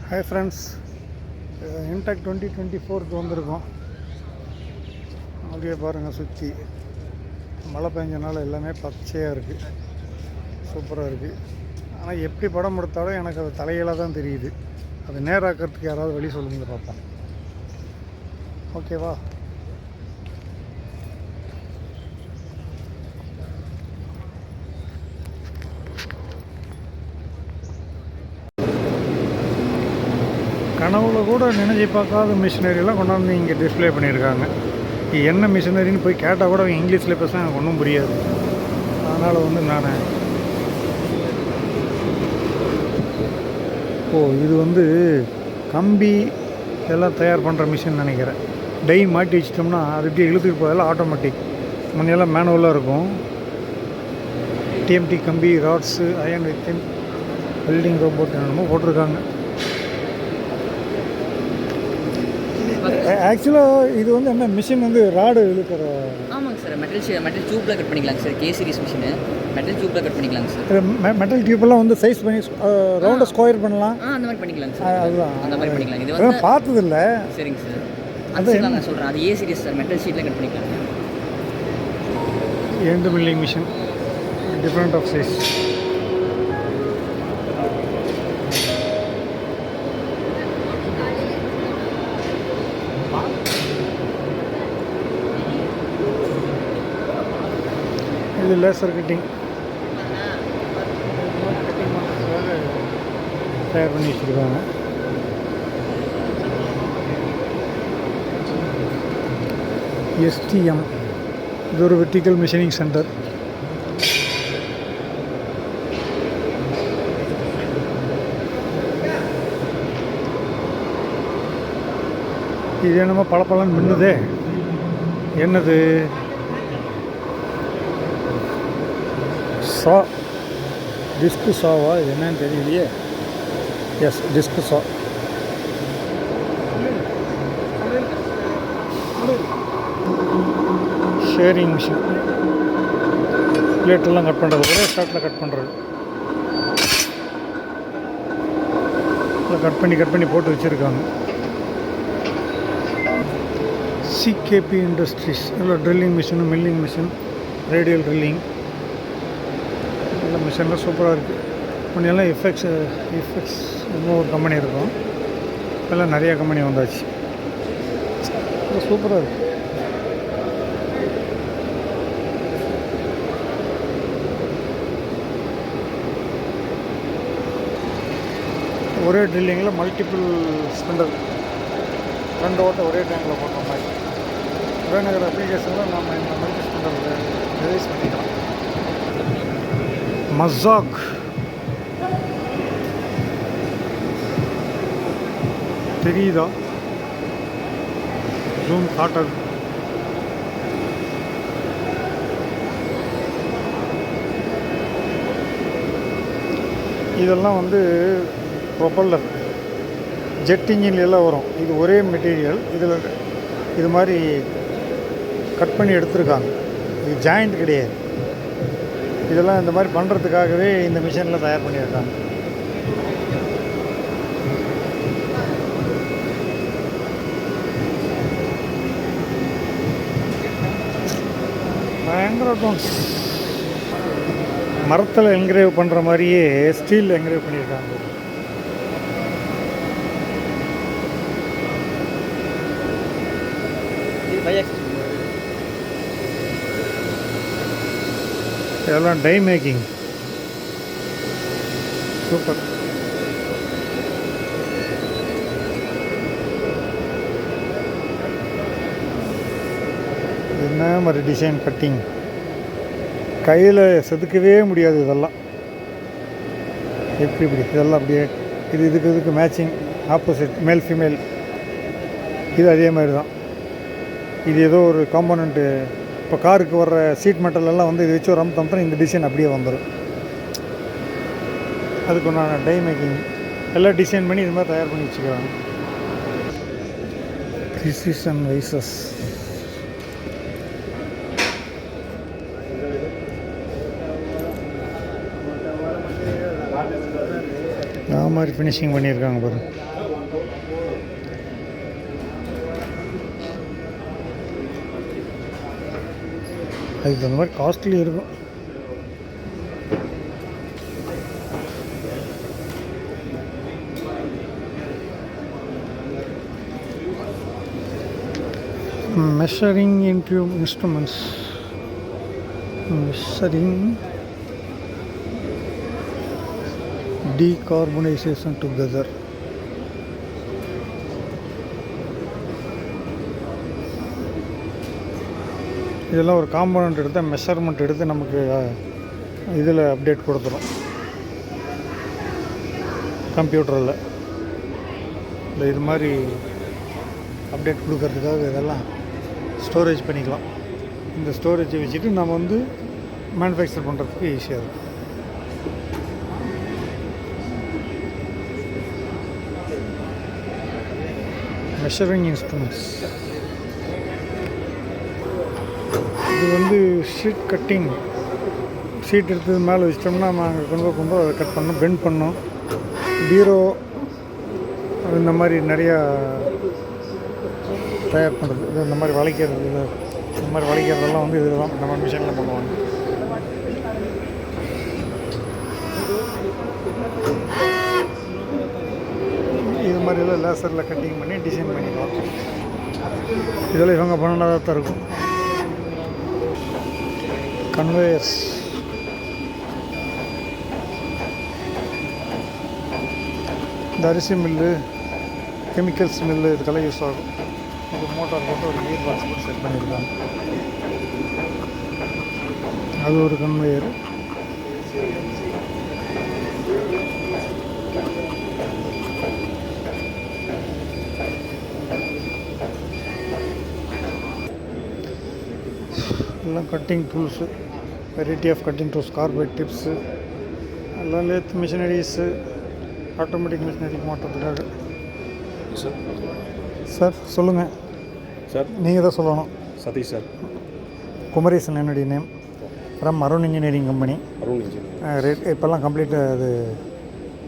Hi friends, intake 2024 வந்திருக்கோம். அப்படியே பாருங்கள், சுற்றி மழை பெஞ்சனால எல்லாமே பச்சையாக இருக்குது, சூப்பராக இருக்குது. ஆனால் எப்படி படம் எடுத்தாலும் எனக்கு அது தலையில தான் தெரியுது. அது நேராக்கிறதுக்கு யாராவது வழி சொல்லுங்க பார்ப்போம். ஓகேவா? கனவுல கூட நினைச்சு பார்க்காத மிஷினரிலாம் கொண்டாந்து இங்கே டிஸ்பிளே பண்ணியிருக்காங்க. என்ன மிஷினரின்னு போய் கேட்டால் கூட அவங்க இங்கிலீஷில் பேச எனக்கு ஒன்றும் புரியாது. அதனால் நான் இது கம்பி எல்லாம் தயார் பண்ணுற மிஷின் நினைக்கிறேன். டை மாட்டி வச்சிட்டோம்னா அது இப்படி இழுத்துட்டு போதெல்லாம் ஆட்டோமேட்டிக். முன்னெல்லாம் மேனுவலாக இருக்கும். டிஎம்டி கம்பி, rods, iron within welding robot என்னமோ போட்டிருக்காங்க. ஆக்சுவலாக இது என்ன மிஷின் ராடு இழுக்கிற. ஆமாங்க சார், மெட்டல் டியூப்பில் கட் பண்ணிக்கலாங்க sir. K series machine metal டியூப்பில் கட் பண்ணிக்கலாங்க சார். மெட்டல் டியூப்லாம் சைஸ் பண்ணி ரவுண்டாக ஸ்கொயர் பண்ணலாம். அந்த மாதிரி பண்ணிக்கலாங்க சார். அதுதான் அந்த மாதிரி பண்ணிக்கலாம். இது பார்த்ததில்ல. சரிங்க சார், அதுதான் நான் சொல்கிறேன். அது ஏ சீரிஸ் சார், மெட்டல் ஷீட்டில் கட் பண்ணிக்கலாம். End milling machine, different of size. இது லேசர் கட்டிங் தயார் பண்ணி வச்சுருக்காங்க. எஸ்டிஎம், இது ஒரு வெர்டிக்கல் மிஷினிங் சென்டர். இது என்னமோ பளபளன்னு மின்னுதே, என்னது? சா, டிஸ்கு சாவா? இது என்னன்னு தெரியலையே. எஸ், டிஸ்கு சா. ஷேரிங் மிஷின், பிளேட்டெல்லாம் கட் பண்ணுறது, ஒரே ஷாட்டில் கட் பண்ணுறது. கட் பண்ணி போட்டு வச்சுருக்காங்க. சிகேபி இண்டஸ்ட்ரீஸ், இல்லை drilling machine, milling machine, radial drilling, எல்லாம் மிஷின்லாம் சூப்பராக இருக்குது. முன்னெல்லாம் எஃப்எக்ஸ் இன்னும் ஒரு கம்பெனி இருக்கும். இப்போல்லாம் நிறையா கம்பெனி வந்தாச்சு. சூப்பராக இருக்குது. ஒரே ட்ரில்லிங்கில் மல்டிபிள் ஸ்பெண்டர், 2 ஓட்டை ஒரே டைமில் போடுற மாதிரி ஒரே நகர் அப்ளிகேஷனில் நம்ம இந்த மல்டி ஸ்பெண்டர் ரிலீஸ் பண்ணிக்கலாம். மஸாக் தெரியுதா? ஜூம் காட்டது. இதெல்லாம் ப்ரொப்பல்லர், ஜெட் இன்ஜின்லாம் வரும். இது ஒரே மெட்டீரியல். இது மாதிரி கட் பண்ணி எடுத்துருக்காங்க. இது ஜாயிண்ட் கிடையாது. இதெல்லாம் இந்த மாதிரி பண்ணுறதுக்காகவே இந்த மிஷினில் தயார் பண்ணியிருக்காங்க. பயங்கர டோன்ஸ். மரத்தில் என்கிரேவ் பண்ணுற மாதிரியே ஸ்டீல் என்கிரேவ் பண்ணியிருக்காங்க. இதெல்லாம் டை மேக்கிங், சூப்பர். என்ன மாதிரி டிசைன் கட்டிங், கையில் செதுக்கவே முடியாது. இதெல்லாம் இப்படி இதெல்லாம் அப்படியே இதுக்கு மேட்சிங், ஆப்போசிட், மேல் ஃபீமேல். இது அதே மாதிரி தான். இது ஏதோ ஒரு காம்போனண்ட்டு. இப்போ காருக்கு வர்ற சீட் மெட்டலெல்லாம் இது வச்சு ஒரு அமுத்தம் இந்த டிசைன் அப்படியே வந்துடும். அதுக்கு நான் டை மேக்கிங் எல்லாம் டிசைன் பண்ணி இது மாதிரி தயார் பண்ணி வச்சுக்கிறாங்க. ப்ரிசிஷன் வைசஸ், மாதிரி ஃபினிஷிங் பண்ணியிருக்காங்க பாருங்கள். அதுக்கு தகுந்த மாதிரி காஸ்ட்லி இருக்கும். Measuring instruments, measuring decarbonization together. இதெல்லாம் ஒரு காம்பனண்ட் எடுத்து மெஷர்மெண்ட் எடுத்து நமக்கு இதில் அப்டேட் கொடுத்துரும் கம்ப்யூட்டரில். இல்லை இது மாதிரி அப்டேட் கொடுக்கறதுக்காக இதெல்லாம் ஸ்டோரேஜ் பண்ணிக்கலாம். இந்த ஸ்டோரேஜை வச்சுட்டு நம்ம வந்து மேனுஃபேக்சர் பண்ணுறதுக்கு ஈஸியாக இருக்கும். Measuring instruments. இது வந்து ஷீட் கட்டிங். ஷீட் எடுத்தது மேலே வச்சிட்டோம்னா நம்ம அங்கே கொண்டு அதை கட் பண்ணோம், பெண்ட் பண்ணோம். பீரோ இந்த மாதிரி நிறையா தயார் பண்ணுறது, இது இந்த மாதிரி வளைக்கிறது, இந்த மாதிரி வளைக்கிறதெல்லாம் வந்து இதுதான் நம்ம மிஷினில் பண்ணுவாங்க. இது மாதிரியெல்லாம் லேசரில் கட்டிங் பண்ணி டிசைன் பண்ணிக்கலாம். இதெல்லாம் இவங்க பண்ணாதான் தான் இருக்கும். கன்வேயர்ஸ். இந்த அரிசி மில்லு, கெமிக்கல்ஸ் மில்லு இதுக்கெல்லாம் யூஸ் ஆகும். ஒரு மோட்டார் போட்டு ஒரு கீர் பாக்ஸ் போட்டு செட் பண்ணியிருக்காங்க. அது ஒரு கன்வேயர். எல்லாம் cutting tools, variety of cutting tools, carbide tips, எல்லாம் லேத் மிஷினரிஸு, ஆட்டோமேட்டிக் மிஷினரிக்கு மாற்றத்துக்காக. சார் சொல்லுங்கள் சார். நீங்கள் தான் சொல்லணும். சதீஷ் சார். குமரேசன் என்னுடைய name. From Arun engineering company. Arun engineering. இப்போல்லாம் கம்ப்ளீட்டாக அது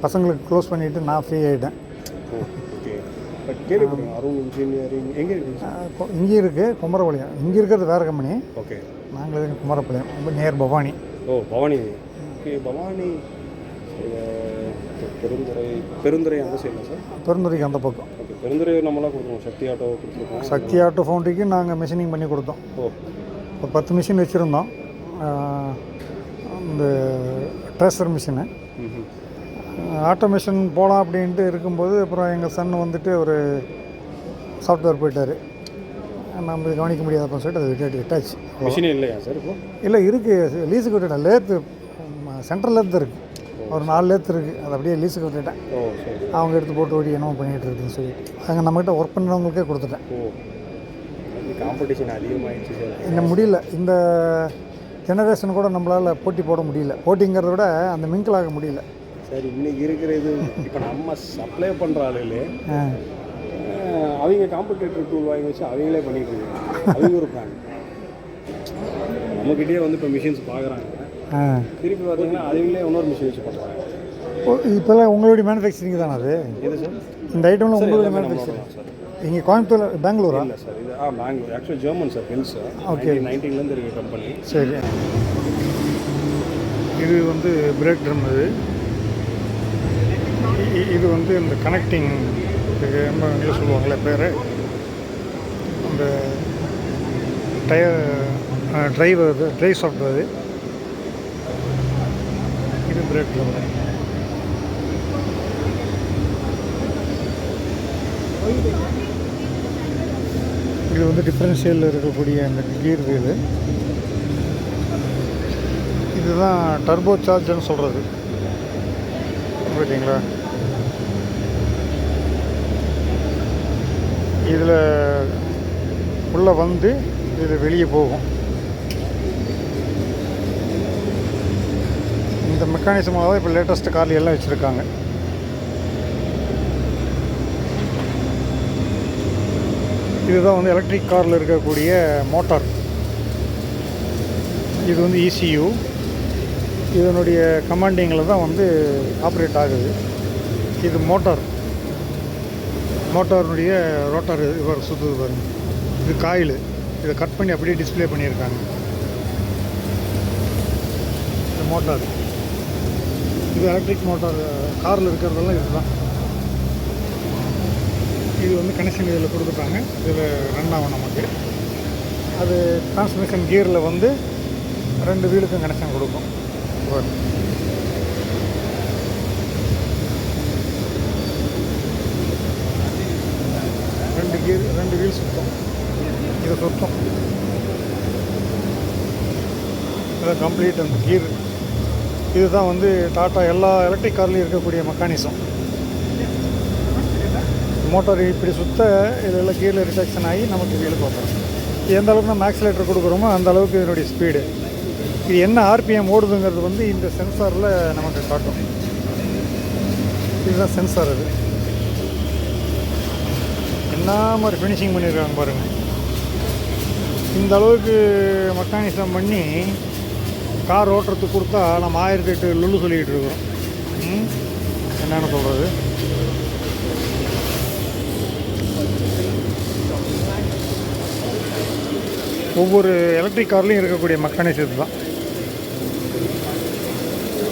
பசங்களுக்கு க்ளோஸ் பண்ணிவிட்டு நான் ஃப்ரீ ஆகிட்டேன். ஓகே. கேள்விப்படுங்க. அருண் இன்ஜினியரிங் எங்கே இருக்குது? இங்கே இருக்குது, குமரபாளையம். இங்கே இருக்கிறது வேறு கம்பெனி. ஓகே. நாங்கள் இருக்குது குமரபாளையம், ரொம்ப நியர் பவானி. ஓ பவானி. ஓகே. பவானி பெருந்துறை அந்த சைடில் சார்? பெருந்துறைக்கு அந்த பக்கம். ஓகே. பெருந்துறை நம்மளாம் கொடுத்துருவோம். சக்தி ஆட்டோ கொடுத்துருக்கோம். சக்தி ஆட்டோ ஃபவுண்டரிக்கு நாங்கள் மிஷினிங் பண்ணி கொடுத்தோம். ஓ. ஒரு 10 மிஷின் வச்சுருந்தோம். இந்த ட்ரேசர் மிஷினு ஆட்டோமேஷன் போகலாம் அப்படின்ட்டு இருக்கும்போது அப்புறம் எங்கள் சன் வந்துட்டு ஒரு சாஃப்ட்வேர் போயிட்டார். நம்ம இது கவனிக்க முடியாதப்போ சொல்லிட்டு அதை விட்டாச்சு. மிஷினே இல்லையா சார் இப்போ? இல்லை இருக்குது, லீஸுக்கு விட்டுட்டேன். லேத்து சென்ட்ரல் லேத்து இருக்குது, ஒரு 4 லேத்து இருக்குது. அதை அப்படியே லீஸுக்கு விட்டுட்டேன். ஓ சரி. அவங்க எடுத்து போட்டு ஓடி என்னமோ பண்ணிகிட்டு இருக்குதுன்னு சொல்லி அங்கே நம்மகிட்ட ஒர்க் பண்ணுறவங்களுக்கே கொடுத்துட்டேன். ஓ. காம்படிஷன் அதிகமாகிடுச்சு சார். இன்னும் முடியல, இந்த ஜெனரேஷன் கூட நம்மளால் போட்டி போட முடியல. போட்டிங்கிறத விட அந்த மிங்கிள் ஆக முடியல சார். இன்றைக்கி இருக்கிற இது இப்போ நம்ம சப்ளை பண்ணுற ஆளுகளே அவங்க காம்படிட்டர் டூல் வாங்கி வச்சு அவங்களே பண்ணிட்டு இருக்காங்க. அவங்க ஒரு பிளான் நம்மக்கிட்டே வந்து இப்போ மிஷின்ஸ் பார்க்குறாங்க. திருப்பி பார்த்தீங்கன்னா அவங்களே இன்னொரு மிஷின் வச்சு பண்ணுறாங்க. இப்போல்லாம் உங்களுடைய மேனுஃபேக்சரிங் தானே அது? எது சார்? இந்த ஐட்டம்லாம் உங்களுடைய மேனுஃபேக்சரிங் சார். இங்கே கோயம்புத்தூர், பெங்களூரா? இல்லை சார், இது பெங்களூர். Actually German sir. பெல்ஸ். ஓகே. 1990 இருக்க கம்பெனி. சரி. இது வந்து பிரேக் ட்ரம். இது வந்து இந்த கனெக்டிங் என்ன சொல்லுவாங்களே பேர், அந்த ட்ரை சாஃப்ட்வேர். இது பிரேக் ட்ரம். இது வந்து டிஃப்ரென்ஷியலில் இருக்கக்கூடிய அந்த கீர் வீலு. இதுதான் டர்போ சார்ஜர்னு சொல்கிறது. ஓகேங்களா? இதில் உள்ளே வந்து இது வெளியே போகும். இந்த மெக்கானிசமாக தான் இப்போ லேட்டஸ்ட்டு கார்ல எல்லாம் வச்சுருக்காங்க. இதுதான் வந்து எலக்ட்ரிக் காரில் இருக்கக்கூடிய மோட்டார். இது வந்து ECU. இதனுடைய கமாண்டிங்கில் தான் வந்து ஆப்ரேட் ஆகுது. இது மோட்டாருடைய ரோட்டார் இவர் சுற்றுது பாருங்க. இது காயில். இதை கட் பண்ணி அப்படியே டிஸ்பிளே பண்ணியிருக்காங்க. மோட்டார். இது எலக்ட்ரிக் மோட்டார், காரில் இருக்கிறதெல்லாம் இதுதான். இது வந்து கனெக்ஷன் இதில் கொடுத்துட்டாங்க. இதில் ரன் ஆகும் நமக்கு. அது டிரான்ஸ்மிஷன் கியரில் வந்து 2 வீலுக்கும் கனெக்ஷன் கொடுக்கும். ரெண்டு வீல் சுத்தம். இது சுத்தம். இது கம்ப்ளீட் அந்த கீர். இதுதான் வந்து டாட்டா எல்லா எலக்ட்ரிக் கார்லேயும் இருக்கக்கூடிய மெக்கானிசம். மோட்டார் இப்படி சுத்த இதெல்லாம் கீரில் ரிடக்ஷன் ஆகி நமக்கு வீலுக்கு வந்துடும். எந்த அளவுக்கு நம்ம ஆக்சிலேட்டர் கொடுக்குறோமோ அந்த அளவுக்கு இதனுடைய ஸ்பீடு. இது என்ன ஆர்பிஎம் ஓடுதுங்கிறது வந்து இந்த சென்சாரில் நமக்கு காட்டும். இதுதான் சென்சார். அது என்ன மாதிரி ஃபினிஷிங் பண்ணியிருக்காங்க பாருங்கள். இந்த அளவுக்கு மெக்கானிசம் பண்ணி கார் ஓட்டுறதுக்கு கொடுத்தா நம்ம 1008 லுல்லு சொல்லிக்கிட்டு இருக்கிறோம். என்னென்னு சொல்கிறது. ஒவ்வொரு எலக்ட்ரிக் கார்லேயும் இருக்கக்கூடிய மெக்கானிசம் தான்.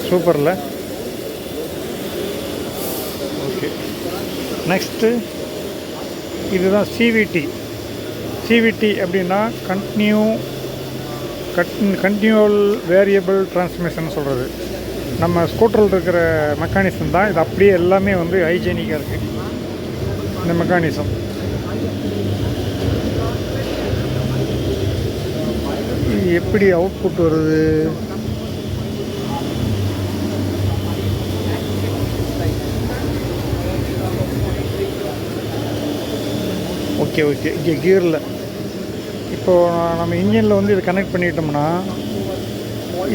சூப்பரில். ஓகே, நெக்ஸ்ட்டு இதுதான் சிவிடி அப்படின்னா கண்டினியூவல் வேரியபிள் டிரான்ஸ்மிஷன் சொல்கிறது. நம்ம ஸ்கூட்டரில் இருக்கிற மெக்கானிசம் தான் இது. அப்படியே எல்லாமே வந்து ஹைஜீனிக்காக இருக்குது இந்த மெக்கானிசம். எப்படி அவுட்புட் வருது? ஓகே இங்கே கியரில் இப்போது நம்ம இன்ஜினில் வந்து இதை கனெக்ட் பண்ணிட்டோம்னா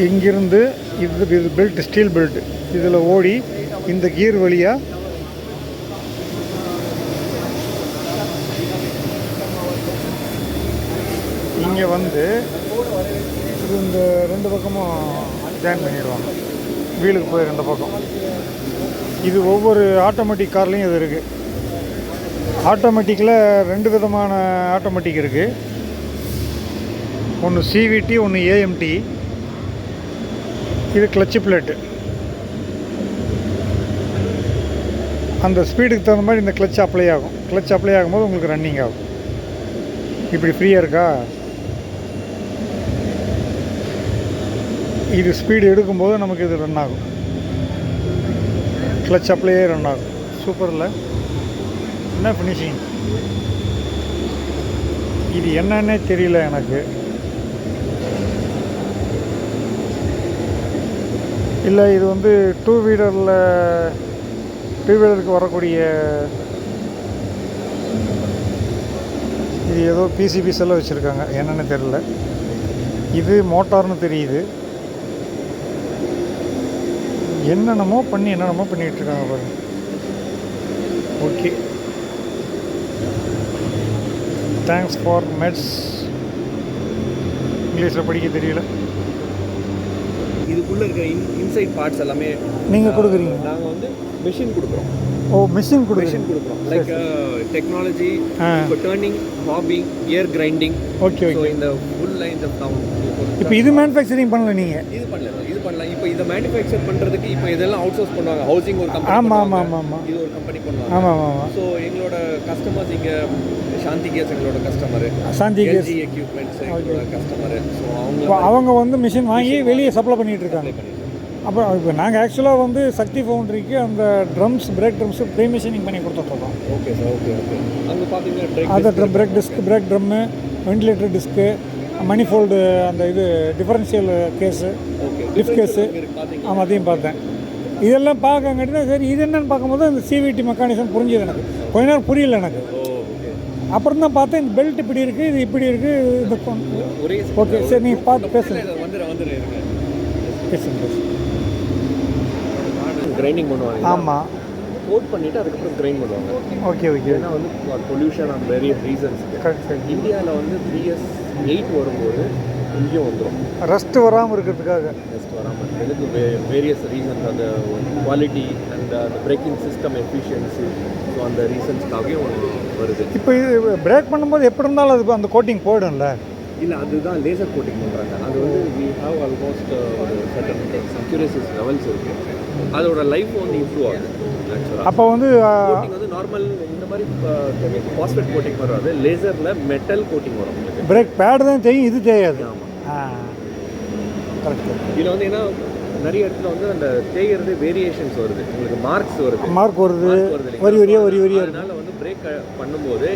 இங்கிருந்து இது பெல்ட், ஸ்டீல் பெல்ட் இதில் ஓடி இந்த கியர் வழியாக இங்கே வந்து இது இந்த 2 பக்கமும் ஜாயின் பண்ணிடுவாங்க. வீலுக்கு போய் 2 பக்கம். இது ஒவ்வொரு ஆட்டோமேட்டிக் கார்லேயும் இது இருக்குது. ஆட்டோமேட்டிக்கில் 2 விதமான ஆட்டோமேட்டிக் இருக்குது. ஒன்று சிவிடி, ஒன்று ஏஎம்டி. இது கிளட்ச் பிளேட்டு. அந்த ஸ்பீடுக்கு தகுந்த மாதிரி இந்த கிளட்ச் அப்ளை ஆகும். கிளட்ச் அப்ளை ஆகும்போது உங்களுக்கு ரன்னிங் ஆகும். இப்படி ஃப்ரீயாக இருக்கா? இது ஸ்பீடு எடுக்கும்போது நமக்கு இது ரன் ஆகும். கிளட்ச் அப்ளையே ரன் ஆகும். சூப்பரில். என்ன ஃபினிஷிங்! இது என்னன்னே தெரியல எனக்கு. இல்லை இது வந்து டூ வீலருக்கு வரக்கூடிய இது ஏதோ பிசிபிஸ் எல்லாம் வச்சுருக்காங்க. என்னென்னு தெரியல. இது மோட்டார்னு தெரியுது. என்னென்னமோ பண்ணிகிட்டு இருக்காங்க பாருங்க. ஓகே, தேங்க்ஸ் ஃபார் மெட்ஸ். இங்கிலீஷில் படிக்க தெரியல. இதுக்குள்ளே இருக்கிற இன்சைட் பார்ட்ஸ் எல்லாமே நீங்கள் கொடுக்குறீங்க? நாங்கள் வந்து மெஷின் கொடுக்குறோம். ஓ, மெஷின் கொடுக்குறோம். லைக் டெக்னாலஜி, இப்போ டர்னிங், பாபிங், ஏர் கிரைண்டிங். ஓகே. இந்த ஃபுல் லைன்ஸ் ஆஃப் டவுன். இப்போ இது மேனுஃபேக்சரிங் பண்ணல நீங்கள்? இது பண்ணலாம். இப்போ இதை மேனுஃபேக்சர் பண்ணுறதுக்கு இப்போ இதெல்லாம் அவுட் சோர்ஸ் பண்ணுவாங்க. ஹவுசிங் ஒரு கம்பெனி. ஆமாம். இது ஒரு கம்பெனி பண்ணுவாங்க. ஆமாம். ஸோ எங்களோட கஸ்டமர்ஸ் இங்கே சாந்தி கேஸ் எங்களோட கஸ்டமரு, சாந்தி கேஸ் எக்யூப்மெண்ட்ஸ் எங்களோட கஸ்டமரு. ஸோ அவங்க வந்து மிஷின் வாங்கி வெளியே சப்ளை பண்ணிகிட்டு இருக்காங்க. அப்புறம் இப்போ நாங்கள் ஆக்சுவலாக வந்து சக்தி ஃபவுண்ட்ரிக்கு அந்த drums, brake drums pre machining பண்ணி கொடுத்துட்ருக்கோம். Okay sir. ஓகே. அங்கே பார்த்தீங்கன்னா அது brake disc, brake drum, ventilator disc, manifold, அந்த இது டிஃபரன்ஷியல் கேஸு, லிஃப்ட் கேஸு. ஆமாம், அதையும் பார்த்தேன். இதெல்லாம் பார்க்கங்காட்டி தான் சரி இது என்னென்னு பார்க்கும்போது அந்த சிவிடி மெக்கானிசம் புரிஞ்சுது எனக்கு. கொஞ்ச நேரம் புரியல எனக்கு. அப்புறம் தான் பார்த்தேன் இந்த பெல்ட் இப்படி இருக்குது, இது இப்படி இருக்குது. இது ஓகே சரி, நீங்கள் பார்த்து பேசுங்க. கிரைண்டிங் பண்ணுவாங்க. ஆமாம், கோட் பண்ணிவிட்டு அதுக்கப்புறம் கிரைண்ட் பண்ணுவாங்க. ஓகே. ஏன்னா வந்து pollution and various reasons. Correct. இந்தியாவில் வந்து 3S 8 வரும்போது இங்கேயும் வந்துடும். ரஸ்ட் வராமல் இருக்கிறதுக்காக. ரஸ்ட் வராமல் இருக்கிறதுக்கு வேரியஸ் ரீசன்ஸ். அந்த குவாலிட்டி அண்ட் அந்த பிரேக்கிங் சிஸ்டம் எஃபிஷியன்சி. ஸோ அந்த ரீசன்ஸ்க்காகவும் வருது. இப்போ இது பிரேக் பண்ணும்போது எப்படி இருந்தாலும் அது அந்த கோட்டிங் போயிடும்ல. இல்லை அதுதான் லேசர் கோட்டிங் பண்ணுறாங்க. அது வந்து வி ஹாவ் ஆல்மோஸ்ட் ஒரு சர்டன் அக்யூரேசிஸ் லெவல்ஸ் இருக்குது. அதோட லைஃப் வந்து இம்ப்ரூவ் ஆகுது ஆக்சுவலாக. அப்போ வந்து கோட்டிங் வந்து நார்மல் இந்த மாதிரி பாஸ்பேட் கோட்டிங் வராது, லேசரில் மெட்டல் கோட்டிங் வரும் உங்களுக்கு. பிரேக் பேடு தான் தெரியும், இது தெரியாது. ஆமாம், கரெக்ட். இதில் வந்து ஏன்னா நிறைய இடத்துல வந்து அந்த தேய்கிறது வேரியேஷன்ஸ் வருது, உங்களுக்கு மார்க்ஸ் வருது, மார்க் வருது, இல்லைங்களா? வரி வரியா. அதனால வந்து பிரேக் பண்ணும்போது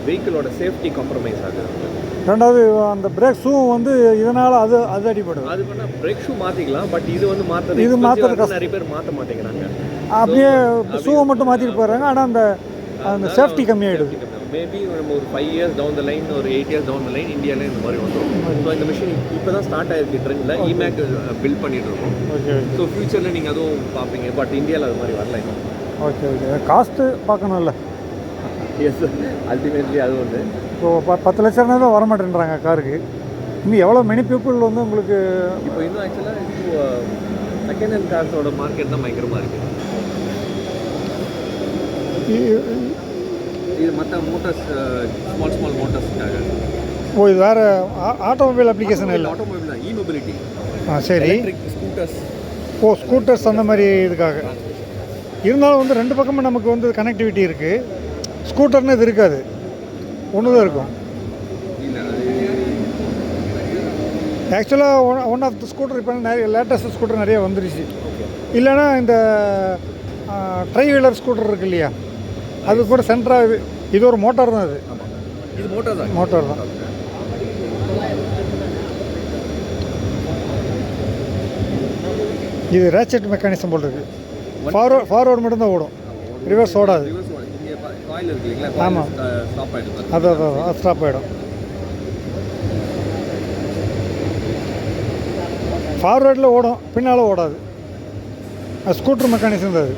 வெஹிக்கிளோட சேஃப்டி காம்ப்ரமைஸ் ஆகுது. ரெண்டாவது அந்த பிரேக் ஷூ வந்து இதனால் அது அடிபடுது. அது பண்ணால் பிரேக் ஷூ மாற்றிக்கலாம், பட் இது வந்து இது மாற்றுறது கஷ்டம். நிறைய பேர் மாற்ற மாட்டேங்கிறாங்க. அப்படியே ஷூவை மட்டும் மாற்றிட்டு போயிடுறாங்க. ஆனால் அந்த சேஃப்டி கம்மியாகிடுது. மேபி நம்ம ஒரு 5 years டவுன் த லைன், ஒரு 8 years டவுன் த லைன் இந்தியாவில் இந்த மாதிரி வந்துடும். ஸோ இந்த மிஷின் இப்போ தான் ஸ்டார்ட் ஆகிருக்கு ட்ரெண்டில். இமேக் பில்ட் பண்ணிட்டு இருக்கோம். ஓகே. ஸோ ஃபியூச்சரில் நீங்கள் அதுவும் பார்ப்பீங்க, பட் இந்தியாவில் அது மாதிரி வரல இன்னும். ஓகே. காஸ்ட்டு பார்க்கணும்ல. எஸ், அல்டிமேட்லி அது ஒன்று. ஸோ 10 லட்சம்னா தான் வரமாட்டேன்றாங்க காருக்கு. இன்னும் எவ்வளோ மெனி பீப்புள் வந்து உங்களுக்கு இப்போ இன்னும் ஆக்சுவலாக இப்போ செகண்ட் ஹேண்ட் கார்ஸோட மார்க்கெட் தான் பயங்கரமாக இருக்குது. இது மற்ற மோட்டார்ஸ், ஸ்மால் மோட்டார்ஸ்க்காக. இது வேறு ஆட்டோமொபைல் அப்ளிகேஷன் இல்லை. ஆட்டோமொபைல் தான், மொபிலிட்டி. சரி. Electric scooters. ஸ்கூட்டர்ஸ் அந்த மாதிரி இதுக்காக. இருந்தாலும் வந்து 2 பக்கமும் நமக்கு வந்து கனெக்டிவிட்டி இருக்குது. ஸ்கூட்டர்னு இது இருக்காது, ஒன்று தான் இருக்கும். ஆக்சுவலாக ஒன் ஆஃப் த ஸ்கூட்டர் இப்போ நிறைய லேட்டஸ்ட் ஸ்கூட்டர் நிறைய வந்துருச்சு. இல்லைன்னா இந்த ட்ரை வீலர் ஸ்கூட்டர் இருக்கு இல்லையா, அது கூட சென்ட்ராக இது ஒரு மோட்டார் தான். அது இது மோட்டார் தான். மோட்டார் தான். இது ரேச்செட் மெக்கானிசம் போல் இருக்குது. ஃபார்வர்டு மட்டும் தான் ஓடும், ரிவர்ஸ் ஓடாது. ஆமாம், அதான் ஸ்டாப் ஆகிடும். ஃபார்வேர்டில் ஓடும், பின்னால் ஓடாது. அது ஸ்கூட்டர் மெக்கானிசம் தான். அது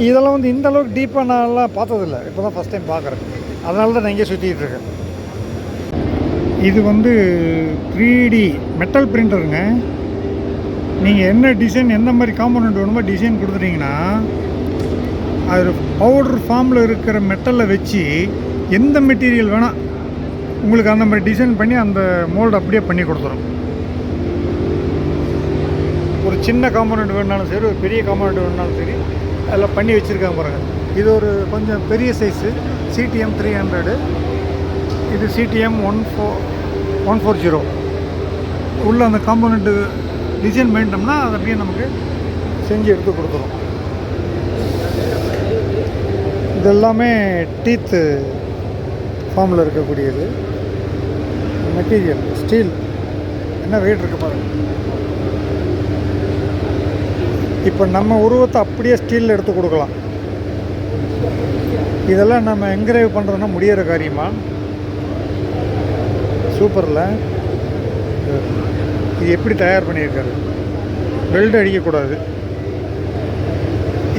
இதெல்லாம் வந்து இந்த அளவுக்கு டீப்பாக நான்லாம் பார்த்ததில்ல, இப்போ தான் ஃபஸ்ட் டைம் பார்க்குறேன். அதனால தான் நான் இங்கே சுற்றிக்கிட்டு இருக்கேன். இது வந்து 3D மெட்டல் பிரிண்டருங்க. நீங்கள் என்ன டிசைன், எந்த மாதிரி காம்போனண்ட் வேணுமோ டிசைன் கொடுத்துட்டிங்கன்னா அது பவுடர் ஃபார்மில் இருக்கிற மெட்டலில் வச்சு எந்த மெட்டீரியல் வேணால் உங்களுக்கு அந்த மாதிரி டிசைன் பண்ணி அந்த மோல்டு அப்படியே பண்ணி கொடுத்துரும். ஒரு சின்ன காம்போனண்ட் வேணுனாலும் சரி, ஒரு பெரிய காம்போனண்ட் வேணுனாலும் சரி, அதெல்லாம் பண்ணி வச்சுருக்காங்க பாருங்கள். இது ஒரு கொஞ்சம் பெரிய சைஸு CTM 300. இது CTM 140. உள்ள அந்த காம்போனண்ட்டு டிசைன் பண்ணிட்டோம்னா அது அப்படியே நமக்கு செஞ்சு எடுத்து கொடுத்துரும். இதெல்லாமே டீத்து ஃபார்மில் இருக்கக்கூடியது. மெட்டீரியல் ஸ்டீல், என்ன வெயிட் இருக்குது பாருங்கள். இப்போ நம்ம உருவத்தை அப்படியே ஸ்டீலில் எடுத்து கொடுக்கலாம். இதெல்லாம் நம்ம என்கிரேவ் பண்ணுறோன்னா முடியிற காரியமா? சூப்பரில். இது எப்படி தயார் பண்ணியிருக்காரு, வெல்டு அடிக்கக்கூடாது.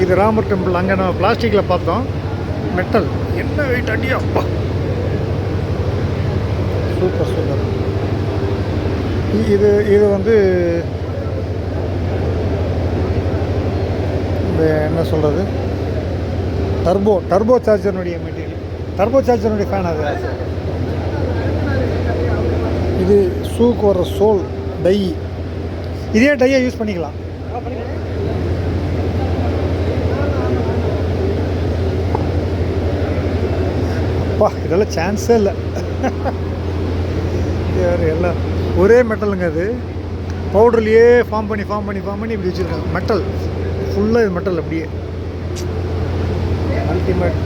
இது ராமர் டெம்பிள். அங்கே நம்ம பிளாஸ்டிக்கில் பார்த்தோம், மெட்டல். என்ன வெயிட் அடியா, அப்பா, சூப்பர் சூப்பர். இது வந்து இந்த என்ன சொல்கிறது, டர்போ சார்ஜர்னுடைய மெட்டீரியல், டர்போ சார்ஜர்னுடைய ஃபேன் அது. இது ஷூக்கு வர சோல் டை. இதே டையை யூஸ் பண்ணிக்கலாம். அப்பா, இதெல்லாம் சான்ஸே இல்லை. எல்லாம் ஒரே மெட்டலுங்க. அது பவுடர்லேயே ஃபார்ம் பண்ணி இப்படி வச்சுருக்காங்க. மெட்டல் ஃபுல்லாக, இது மெட்டல் அப்படியே அல்டிமேட்.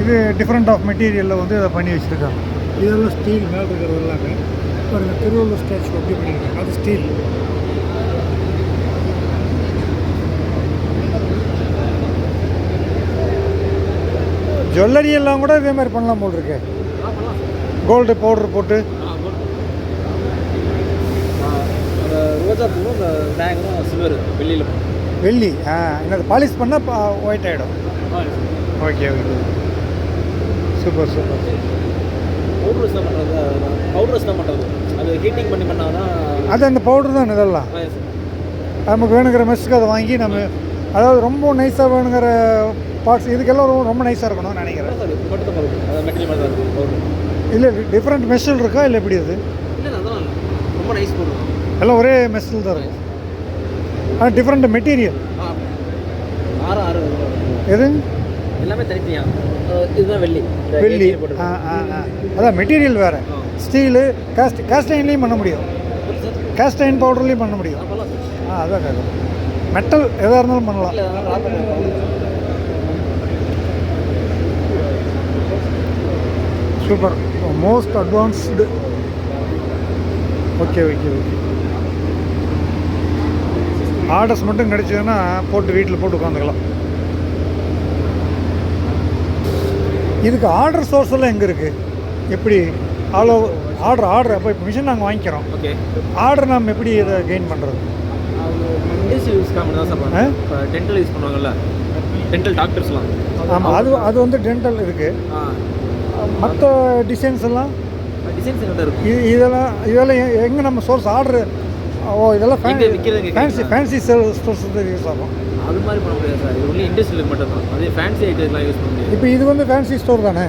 இது டிஃப்ரெண்ட் ஆஃப் மெட்டீரியலில் வந்து இதை பண்ணி வச்சுருக்காங்க. இதெல்லாம் ஸ்டீல். மேலே இருக்கிறது எல்லாமே பாருங்கள், திருவள்ளுவர் ஸ்டாச்சு எப்படி பண்ணியிருக்காங்க, அது ஸ்டீல். ஜுவல்லரி எல்லாம் கூட இதே மாதிரி பண்ணலாம் போல் இருக்கு. கோல்டு பவுடர் போட்டு ரோஜா பூவும் டேங்கும் சில்வர், வெள்ளி. என்னது பாலிஷ் பண்ணால் ஒயிட் ஆகிடும். Okay okay, super super. Powders தான் பண்ணுறது. அது ஹீட்டிங் பண்ணால் தான் அது அந்த பவுடர் தான். இதெல்லாம் நமக்கு வேணுங்கிற மெஸ்ஸுக்கு அதை வாங்கி நம்ம அதாவது ரொம்ப நைஸாக வேணுங்கிற பார்ட்ஸ் இதுக்கெல்லாம் ரொம்ப நைஸாக இருக்கணும்னு நினைக்கிறேன். சார் இது மட்டும் தான் இருக்குது, அது மெட்டீரியல் மாதிரி தான் இருக்குது பவுடர். இல்லை டிஃப்ரெண்ட் மெஷில் இருக்கா இல்லை எப்படி அது? இல்லை அதெல்லாம் ரொம்ப நைஸ் பவுடர். எல்லாம் ஒரே மெஷில் தான் இருக்கும், ஆனால் டிஃப்ரெண்ட் மெட்டீரியல். ஆறு ஆறு எது? எல்லாமே தனித்தனியாக. இதுதான் வெள்ளி. வெள்ளி. அதான் மெட்டீரியல் வேறு. ஸ்டீலு காஸ்டைன்லேயும் பண்ண முடியும், காஸ்டைன் பவுடர்லேயும் பண்ண முடியும். அதான் கேட்குறேன். மெட்டல் எதாக இருந்தாலும் பண்ணலாம். Super, most advanced. Okay okay okay. Orders மட்டும் கிடைச்சதுன்னா போட்டு வீட்டில் போட்டு உட்காந்துக்கலாம். இதுக்கு ஆர்டர் சோர்ஸ் எல்லாம் எங்கே இருக்குது? எப்படி ஆல் ஓவர் ஆர்டர் அப்போ இப்போ மிஷின் நாங்கள் வாங்கிக்கிறோம். ஓகே. ஆர்டர் நம்ம எப்படி இதை கெயின் பண்ணுறது? இண்டஸ்ட்ரியல் யூஸ்க்காக மட்டும் தான் சார் பண்ணுவோம். இப்போ டென்டல் யூஸ் பண்ணுவாங்கல்ல, டென்டல் டாக்டர்ஸ்லாம். ஆமாம், அது வந்து டென்டல் இருக்குது. மற்ற டிசைன்ஸ் எல்லாம் டிசைன்ஸ் எங்கிட்ட இருக்குது. இதெல்லாம் எங்கே நம்ம சோர்ஸ் ஆர்டர்? இதெல்லாம் ஃபேன்சி ஸ்டோர்ஸ் யூஸ் ஆகும். அது மாதிரி பண்ண முடியாது சார், இது ஒன்லி இண்டஸ்ட்ரியலுக்கு மட்டும் தான். அதே ஃபேன்சி ஐட்டம்லாம் யூஸ் பண்ண முடியாது. இப்போ இது வந்து ஃபேன்சி ஸ்டோர் தானே?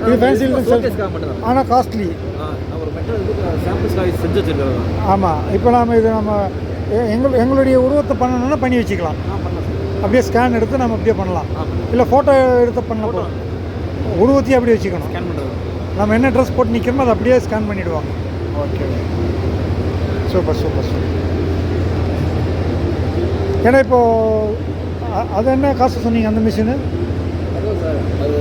இது ஃபேன்சி ஷோகேஸ்க்காக மட்டும் தான். ஆனால் காஸ்ட்லி. நம்ம ஒரு மெட்டல் சாம்பிள்ஸ்க்காக செஞ்சு வச்சுருக்கிறது தான். ஆமாம், இப்போ நம்ம எங்களுடைய உருவத்தை பண்ணணும்னா பண்ணி வச்சுக்கலாம். பண்ணலாம் சார். அப்படியே ஸ்கேன் எடுத்து நம்ம அப்படியே பண்ணலாம். இல்லை ஃபோட்டோ எடுத்து பண்ணலாம். உருவத்தையும் அப்படியே வச்சுக்கணும். ஸ்கேன் பண்ணுறது. நம்ம என்ன ட்ரெஸ் போட்டு நிற்கிறோமோ அதை அப்படியே ஸ்கேன் பண்ணிவிடுவாங்க. Okay, super super super. ஏன்னா இப்போது அது என்ன காசு சொன்னீங்க அந்த மிஷினு? அதுவும் சார் அது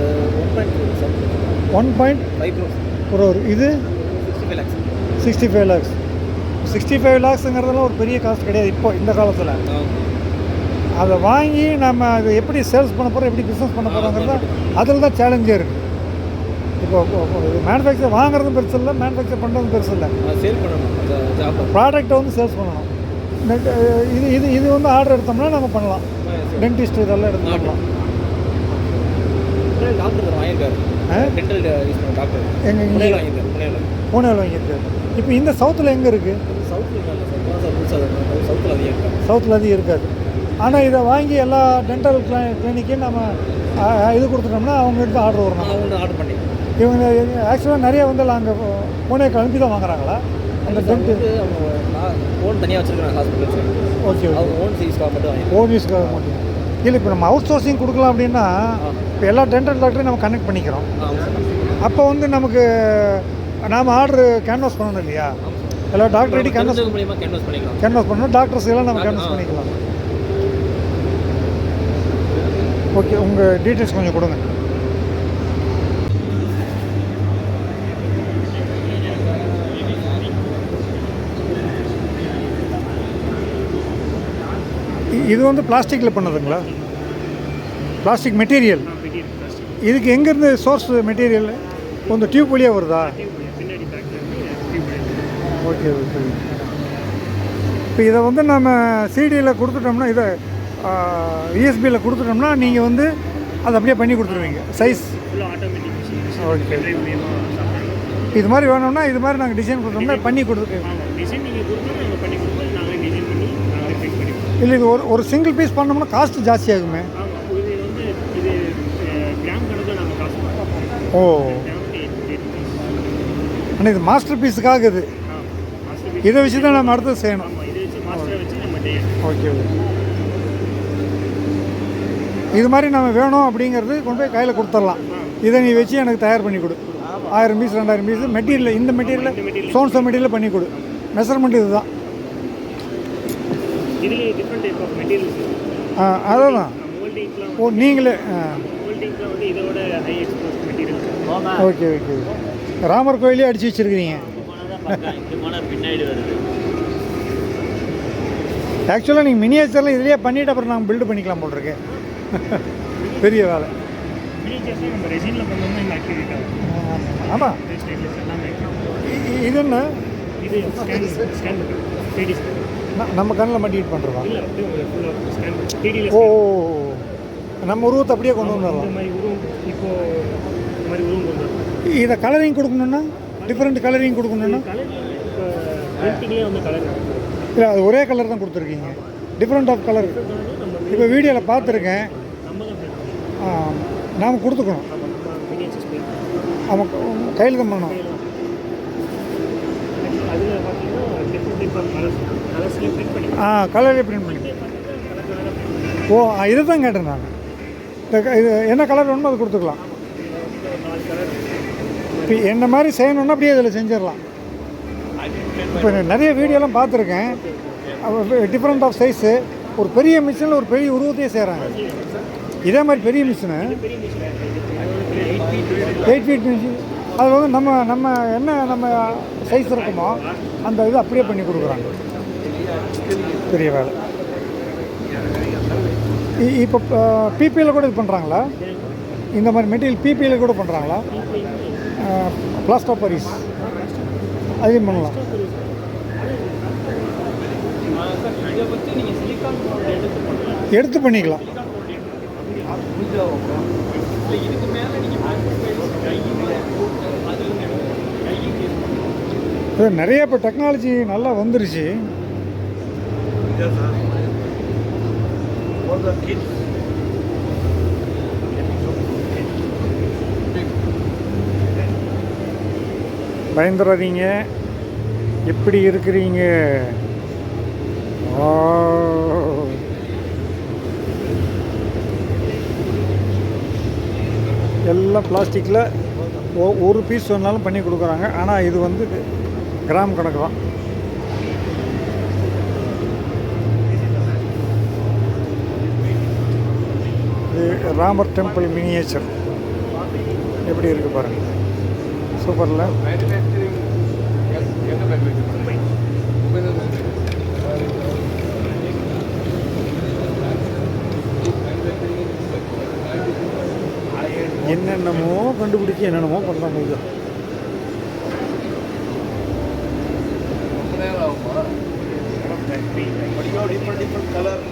1.5 crore. இது 65 lakhs. 65 lakhs. 65 lakhsங்கிறதெல்லாம் ஒரு பெரிய காசு கிடையாது இப்போ இந்த காலத்தில். அதை வாங்கி நம்ம அதை எப்படி சேல்ஸ் பண்ண போகிறோம், எப்படி பிஸ்னஸ் பண்ண போகிறோங்கிறத அதில் தான் சேலஞ்சே இருக்குது. இப்போ மேனுஃபேக்சர் வாங்குறதும் பெருசு இல்லை, மேனுஃபேக்சர் பண்ணுறதும் பெருசு இல்லை. சேல் பண்ணணும், ப்ராடக்டை வந்து சேல்ஸ் பண்ணணும். இது வந்து ஆர்டர் எடுத்தோம்னா நம்ம பண்ணலாம். டென்டிஸ்ட் இதெல்லாம் எடுத்து பண்ணலாம். டாக்டர் வாங்கியிருக்காரு, டென்டல் யூஸ் பண்ண டாக்டர் எங்கே வாங்கியிருக்காரு, பூனேவில் வாங்கியிருக்காரு. இப்போ இந்த சவுத்தில் எங்கே இருக்குது? சவுத்தில் அதிகம் இருக்காது. ஆனால் இதை வாங்கி எல்லா டென்டல் கிளினிக்கையும் நம்ம இது கொடுத்துட்டோம்னா அவங்க எடுத்து ஆர்டர் வரணும். அவங்க ஆர்டர் பண்ணி இவங்க ஆக்சுவலாக நிறைய வந்து அங்கே பூனேக்கு அனுப்பி தான் வாங்குறாங்களா அந்த டென்ட்டு? அவங்க ஓன் தனியாக வச்சுருக்காங்க ஹாஸ்பிட்டல்ஸ். ஓகே, அவங்க ஓன் யூஸ்க்காக மட்டும் ஓன் யூஸ்க்காக மட்டும். இல்லை இப்போ நம்ம அவுட் சோர்சிங் கொடுக்கலாம் அப்படின்னா இப்போ எல்லா டென்டல் டாக்டரையும் நம்ம கனெக்ட் பண்ணிக்கிறோம். அப்போ வந்து நமக்கு நாம் ஆர்டர் கேன்வாஸ் பண்ணணும் இல்லையா? எல்லா டாக்டர்கிட்ட கேன்வாஸ் பண்ணணும். டாக்டர்ஸ் எல்லாம் நம்ம கேன்வாஸ் பண்ணிக்கலாம். ஓகே, உங்கள் டீட்டெயில்ஸ் கொஞ்சம் கொடுங்க. இது வந்து பிளாஸ்டிக்கில் பண்ணதுங்களா? Plastic material. இதுக்கு எங்கேருந்து சோர்ஸ் மெட்டீரியல்? கொஞ்சம் டியூப் வழியாக வருதா? Okay okay. இப்போ இதை வந்து நம்ம சிடியில் கொடுத்துட்டோம்னா, இதை யூஎஸ்பியில் கொடுத்துட்டோம்னா நீங்கள் வந்து அதை அப்படியே பண்ணி கொடுத்துருவீங்க சைஸ். ஓகே, இது மாதிரி வேணும்னா இது மாதிரி நாங்கள் டிசைன் கொடுத்தோம்னா பண்ணி கொடுத்துருக்கோம். இல்லை இது ஒரு சிங்கிள் பீஸ் பண்ணோம்னா காஸ்ட் ஜாஸ்தி ஆகுமே. ஓ, ஆனால் இது மாஸ்டர் பீஸுக்காக இது. இதை வச்சு தான் நம்ம அடுத்தது செய்யணும். Okay okay. இது மாதிரி நம்ம வேணும் அப்படிங்கிறது கொண்டு போய் கையில் கொடுத்துடலாம். இதை நீ வச்சு எனக்கு தயார் பண்ணி கொடு. 1000 பீஸ் 2000 பீஸ் மெட்டீரியல், இந்த மெட்டீரியலில் சோன்சோ மெட்டீரியல் பண்ணி கொடு. மெஷர்மெண்ட் இது தான். அதுதான். ஓ, நீங்களே ஓகே ஓகே. ராமர் கோயிலே அடித்து வச்சுருக்கிறீங்க. ஆக்சுவலாக நீங்கள் மினியேச்சரில் இதுலேயே பண்ணிவிட்டு அப்புறம் நாங்கள் பில்டு பண்ணிக்கலாம் போட்டிருக்கேன். பெரிய வேலை. ஆமாம். இது என்ன? நம்ம கண்ணில் மாட்டிட்டு பண்ணுறதா? ஓ, நம்ம உருவத்தை அப்படியே கொண்டு வந்துடலாம். இதை கலரிங் கொடுக்கணுன்னா, டிஃப்ரெண்ட் கலரிங் கொடுக்கணுன்னா இல்லை, அது ஒரே கலர் தான் கொடுத்துருக்கீங்க. டிஃப்ரெண்ட் ஆஃப் கலர் இப்போ வீடியோவில் பார்த்துருக்கேன். நாம் கொடுத்துக்கணும். ஆமாம், கையில் தான் பண்ணணும். கலரே பிரிண்ட் பண்ணி. ஓ, இதை தான் கேட்டேன் நான். இது என்ன கலர் வேணுமோ அது கொடுத்துக்கலாம். இப்போ என்ன மாதிரி செய்யணுன்னா அப்படியே இதில் செஞ்சிடலாம். இப்போ நிறைய வீடியோலாம் பார்த்துருக்கேன். Different of size. ஒரு பெரிய மிஷினில் ஒரு பெரிய உருவத்தையே செய்கிறாங்க. இதே மாதிரி பெரிய மிஷினு 8 ஃபீட் மிஷின். அதில் வந்து நம்ம நம்ம சைஸ் இருக்குமோ அந்த இது அப்படியே பண்ணி கொடுக்குறாங்க. பெரிய வேலை. இப்போ பிபியில் கூட இது பண்ணுறாங்களா? இந்த மாதிரி மெட்டீரியல் பிபியில் கூட பண்ணுறாங்களா? பிளாஸ்டர் ஆஃப் பாரிஸ் அதையும் பண்ணலாம். எடுத்து பண்ணிக்கலாம். நிறைய இப்போ டெக்னாலஜி நல்லா வந்துருச்சு. பயந்துடாதீங்க. எப்படி இருக்கிறீங்க? எல்லாம் பிளாஸ்டிக்கில் ஒரு பீஸ் வேணாலும் பண்ணி கொடுக்குறாங்க. ஆனால் இது வந்து கிராம் கணக்கு தான். இது ராமர் டெம்பிள் மினியேச்சர் எப்படி இருக்குது பாருங்கள். சூப்பரில். என்னென்னமோ கண்டுபிடிச்சி என்னென்னமோ பண்ணுறாங்க. இது டிஃப்ரெண்ட் கலர்